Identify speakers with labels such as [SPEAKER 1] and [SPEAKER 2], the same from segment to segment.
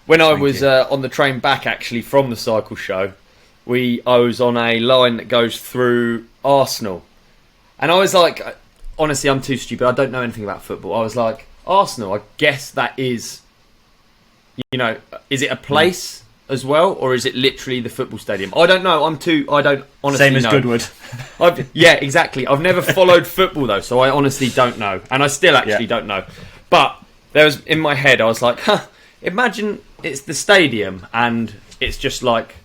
[SPEAKER 1] when I was on the train back actually from the cycle show, I was on a line that goes through Arsenal, and I was like, honestly, I'm too stupid. I don't know anything about football. I was like, Arsenal. I guess that is, is it a place as well, or is it literally the football stadium? I don't know. I don't honestly
[SPEAKER 2] Same as
[SPEAKER 1] know.
[SPEAKER 2] Goodwood.
[SPEAKER 1] Yeah, exactly. I've never followed football though, so I honestly don't know, and I still actually don't know. But there was in my head, I was like, imagine it's the stadium, and it's just like,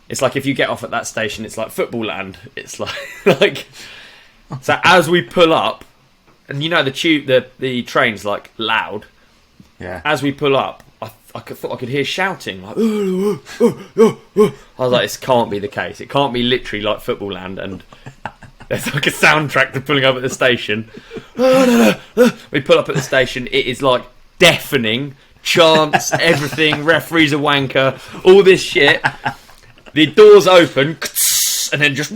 [SPEAKER 1] it's like if you get off at that station, it's like football land. It's like so as we pull up, and the train's like loud.
[SPEAKER 2] Yeah.
[SPEAKER 1] As we pull up, I thought I could hear shouting. Like, I was like, this can't be the case. It can't be literally like football land, and there's like a soundtrack to pulling up at the station. We pull up at the station. It is like deafening, chants, everything. Referee's a wanker. All this shit. The doors open, and then just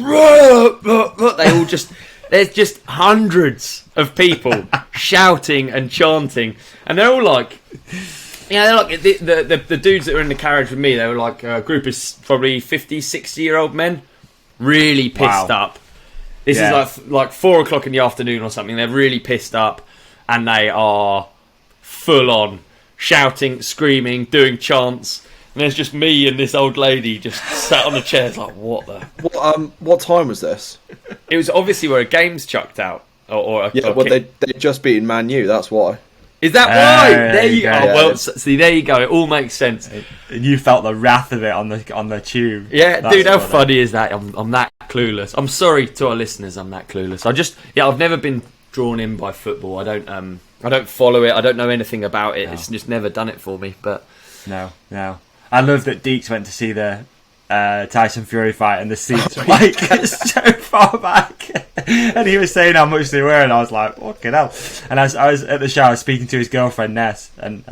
[SPEAKER 1] there's just hundreds of people shouting and chanting, and they're all like. Yeah, they're like the dudes that were in the carriage with me. They were like a group of probably 50, 60-year-old men, really pissed up. This is like 4 o'clock in the afternoon or something. They're really pissed up, and they are full on shouting, screaming, doing chants. And there's just me and this old lady just sat on the chairs like, what the?
[SPEAKER 3] What time was this?
[SPEAKER 1] It was obviously where a game's chucked out,
[SPEAKER 3] they just beaten Man U. That's why.
[SPEAKER 1] Is that why? There you go. Well, see, there you go. It all makes sense.
[SPEAKER 2] And you felt the wrath of it on the tube.
[SPEAKER 1] Yeah, that's dude, how funny is that? I'm that clueless. I'm sorry to our listeners. I'm that clueless. I've never been drawn in by football. I don't follow it. I don't know anything about it. No. It's just never done it for me. But
[SPEAKER 2] no. I love that Deeks went to see the Tyson Fury fight, and the seats were like so far back, and he was saying how much they were, and I was like, fucking hell. And I was at the show, I was speaking to his girlfriend Ness, and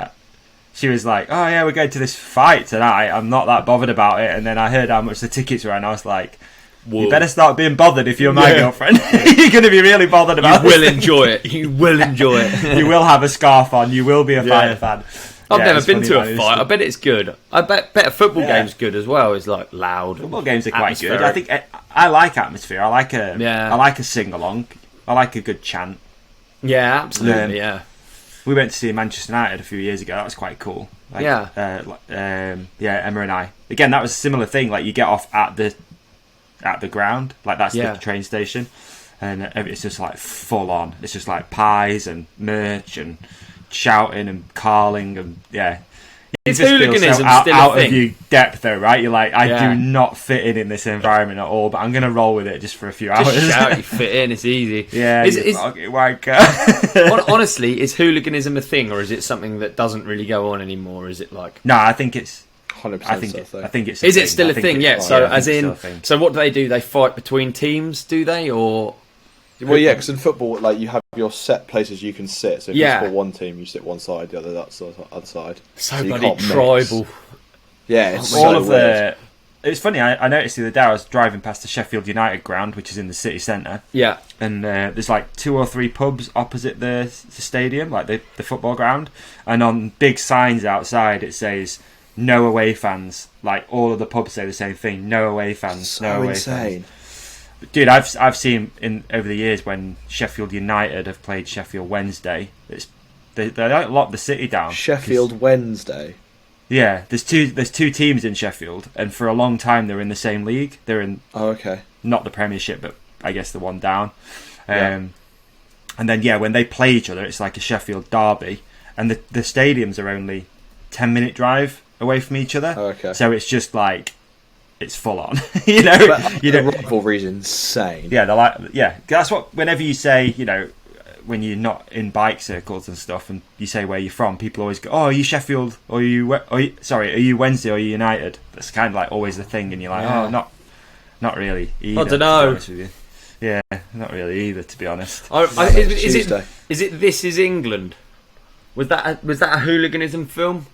[SPEAKER 2] she was like, oh yeah, we're going to this fight tonight, I'm not that bothered about it. And then I heard how much the tickets were, and I was like, whoa. You better start being bothered if you're my girlfriend. You're going to be really bothered about it.
[SPEAKER 1] You will enjoy it. You will enjoy it.
[SPEAKER 2] You will have a scarf on, you will be a fighter fan.
[SPEAKER 1] I've never been to a fight. I bet it's good. I bet a football game's good as well. It's like loud.
[SPEAKER 2] Football games are quite good. I think I like atmosphere. I like a sing along. I like a good chant.
[SPEAKER 1] Yeah, absolutely.
[SPEAKER 2] We went to see Manchester United a few years ago. That was quite cool. Emma and I. Again, that was a similar thing. Like you get off at the ground. Like that's the train station, and it's just like full on. It's just like pies and merch and shouting and carling and
[SPEAKER 1] it's hooliganism
[SPEAKER 2] so
[SPEAKER 1] still
[SPEAKER 2] out
[SPEAKER 1] a thing.
[SPEAKER 2] Of your depth though, right? You're like, I do not fit in this environment at all, but I'm gonna roll with it just for a few hours.
[SPEAKER 1] Just shout, you fit in, it's easy. Honestly, is hooliganism a thing, or is it something that doesn't really go on anymore? Is it like
[SPEAKER 2] no, I think it's
[SPEAKER 3] 100%.
[SPEAKER 2] I think it's
[SPEAKER 1] is it still a thing? Yeah, so as in, so what do? They fight between teams, do they, or
[SPEAKER 3] well, yeah, because in football, like you have your set places you can sit. So if you support one team, you sit one side, the other other side.
[SPEAKER 1] So bloody tribal.
[SPEAKER 3] Yeah, it's
[SPEAKER 2] all
[SPEAKER 3] so
[SPEAKER 2] of
[SPEAKER 3] weird.
[SPEAKER 2] It's funny. I noticed the other day I was driving past the Sheffield United ground, which is in the city centre.
[SPEAKER 1] Yeah,
[SPEAKER 2] and there's like 2 or 3 pubs opposite the stadium, like the football ground, and on big signs outside it says "No away fans." Like all of the pubs say the same thing: "No away fans."
[SPEAKER 3] So
[SPEAKER 2] no away
[SPEAKER 3] insane.
[SPEAKER 2] fans. Dude, I've seen over the years when Sheffield United have played Sheffield Wednesday, they don't lock the city down.
[SPEAKER 3] Sheffield Wednesday.
[SPEAKER 2] Yeah, there's two teams in Sheffield, and for a long time they're in the same league. They're in not the Premiership, but I guess the one down. And then when they play each other, it's like a Sheffield derby, and the stadiums are only 10-minute drive away from each other.
[SPEAKER 3] Oh, okay.
[SPEAKER 2] So it's just like. It's full on,
[SPEAKER 3] The rivalry's insane.
[SPEAKER 2] Yeah, that's what. Whenever you say, when you're not in bike circles and stuff, and you say where you're from, people always go, "Oh, are you Sheffield? Or are you Wednesday? Or are you United?" That's kind of like always the thing, and you're like, "Oh, not really." Either,
[SPEAKER 1] I don't know.
[SPEAKER 2] Yeah, not really either, to be honest.
[SPEAKER 1] Is it This Is England? Was that a hooliganism film?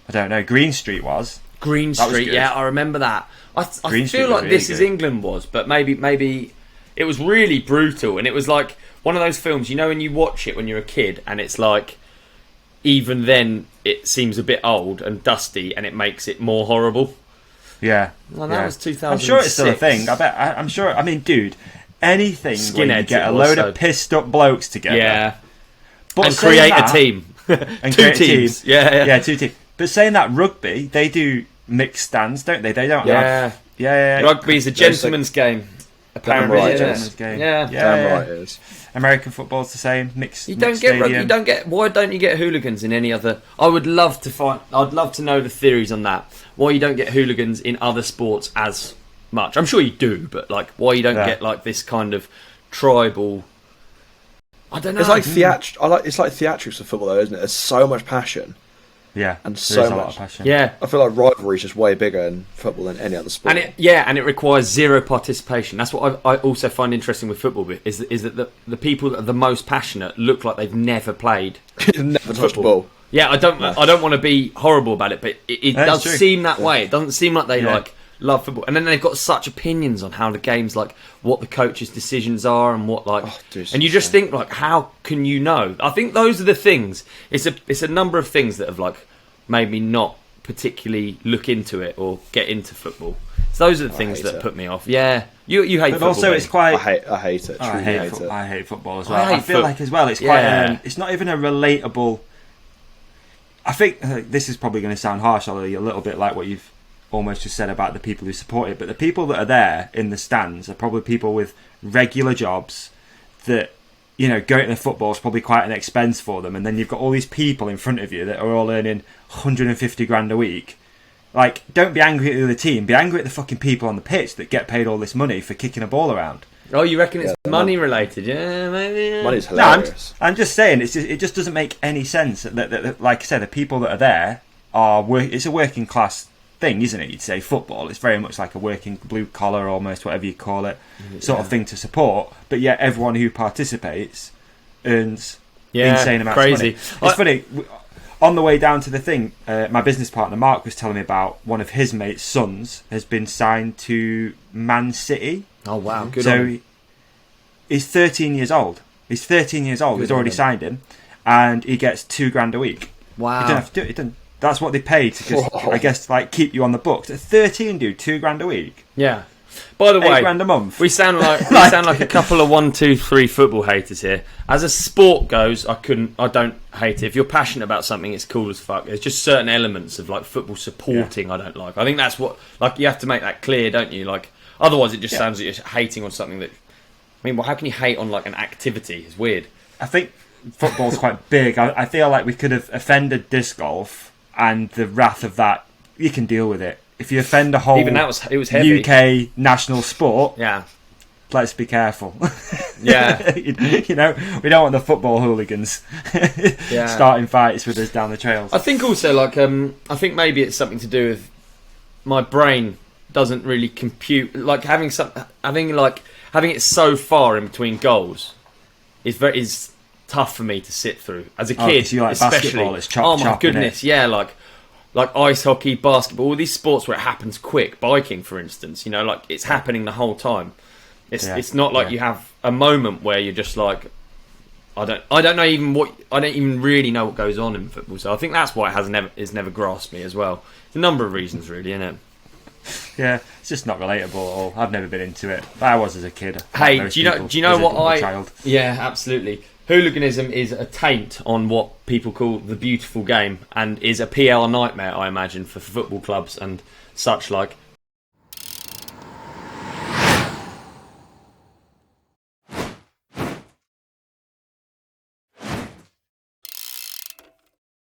[SPEAKER 2] I don't know. Green Street was.
[SPEAKER 1] Green Street, yeah, I remember that. I feel like This Is England was, but maybe it was really brutal, and it was like one of those films, when you watch it when you're a kid, and it's like even then it seems a bit old and dusty, and it makes it more horrible.
[SPEAKER 2] Yeah,
[SPEAKER 1] well, that was 2006.
[SPEAKER 2] I'm sure it's still a thing. I'm sure. I mean, dude, anything where you get a load of pissed up blokes together,
[SPEAKER 1] but and create a team,
[SPEAKER 2] and
[SPEAKER 1] two teams,
[SPEAKER 2] yeah, 2 teams. But saying that, rugby, they do mixed stands, don't they? They don't have... Yeah.
[SPEAKER 1] Rugby is a gentleman's game. Apparently,
[SPEAKER 3] right,
[SPEAKER 2] gentleman's game.
[SPEAKER 1] Yeah.
[SPEAKER 3] Damn right it is.
[SPEAKER 2] American football's the same. Mixed.
[SPEAKER 1] You don't get rugby. You don't get. Why don't you get hooligans in any other? I'd love to know the theories on that. Why you don't get hooligans in other sports as much? I'm sure you do, but like, why you don't get like this kind of tribal? I don't know.
[SPEAKER 3] It's like it's like theatrics of football, though, isn't it? There's so much passion.
[SPEAKER 2] Yeah,
[SPEAKER 3] and so much.
[SPEAKER 2] A lot of passion.
[SPEAKER 1] Yeah,
[SPEAKER 3] I feel like rivalry is just way bigger in football than any other sport.
[SPEAKER 1] And it requires zero participation. That's what I also find interesting with football. Is that the people that are the most passionate look like they've never played,
[SPEAKER 3] never touched the ball.
[SPEAKER 1] Yeah, I don't want to be horrible about it, but it does seem that way. It doesn't seem like they love football, and then they've got such opinions on how the game's like, what the coach's decisions are, and what and you just think like, how can you know? I think those are the things. It's a number of things that have like made me not particularly look into it or get into football. So those are the things that put me off. Yeah, you hate football. But also,
[SPEAKER 2] it's quite.
[SPEAKER 3] I hate it. I
[SPEAKER 2] hate football as well. I feel like as well, it's quite. It's not even a relatable. I think this is probably going to sound harsh, Ollie, a little bit like what you've almost just said about the people who support it, but the people that are there in the stands are probably people with regular jobs that, you know, going to the football is probably quite an expense for them, and then you've got all these people in front of you that are all earning 150 grand a week. Like, don't be angry at the other team, be angry at the fucking people on the pitch that get paid all this money for kicking a ball around.
[SPEAKER 1] Oh, you reckon it's money related? Yeah, maybe. Yeah.
[SPEAKER 3] Money's hilarious.
[SPEAKER 2] No, I'm just saying, it just doesn't make any sense that, like I said, the people that are there it's a working class thing, isn't it? You'd say football. It's very much like a working blue collar, almost whatever you call it, sort of thing to support. But yet, everyone who participates earns insane amounts of money. It's funny. On the way down to the thing, my business partner Mark was telling me about one of his mates' sons has been signed to Man City.
[SPEAKER 1] Oh wow! Good.
[SPEAKER 2] So he's 13 years old. He's 13 years old. He's already signed him, and he gets $2,000 a week.
[SPEAKER 1] Wow!
[SPEAKER 2] You don't have to do it. That's what they pay to just, I guess, like keep you on the books. At 13, dude, $2,000 a week.
[SPEAKER 1] Yeah. By the way,
[SPEAKER 2] $8,000 a month.
[SPEAKER 1] We sound like a couple of 1, 2, 3 football haters here. As a sport goes, I don't hate it. If you're passionate about something, it's cool as fuck. There's just certain elements of like football supporting I don't like. I think that's what you have to make that clear, don't you? Like otherwise, it just sounds like you're hating on something that. I mean, well, how can you hate on like an activity? It's weird.
[SPEAKER 2] I think football's quite big. I feel like we could have offended disc golf. And the wrath of that, you can deal with it. If you offend a whole
[SPEAKER 1] it was heavy.
[SPEAKER 2] UK national sport, let's be careful.
[SPEAKER 1] Yeah,
[SPEAKER 2] you know, we don't want the football hooligans starting fights with us down the trails.
[SPEAKER 1] I think also, like, I think maybe it's something to do with my brain doesn't really compute. Like having it so far in between goals is tough for me to sit through as a kid.
[SPEAKER 2] You like
[SPEAKER 1] especially.
[SPEAKER 2] Basketball, it's chop,
[SPEAKER 1] oh my
[SPEAKER 2] chop,
[SPEAKER 1] goodness, yeah, like ice hockey, basketball, all these sports where it happens quick. Biking, for instance, you know, like it's happening the whole time. It's not like you have a moment where you're just like, I don't even really know what goes on in football. So I think that's why it's never grasped me as well. It's a number of reasons, really, isn't it?
[SPEAKER 2] Yeah, it's just not relatable at all. I've never been into it. But I was as a kid.
[SPEAKER 1] Hey, do you know what child. Yeah, absolutely. Hooliganism is a taint on what people call the beautiful game and is a PR nightmare, I imagine, for football clubs and such like.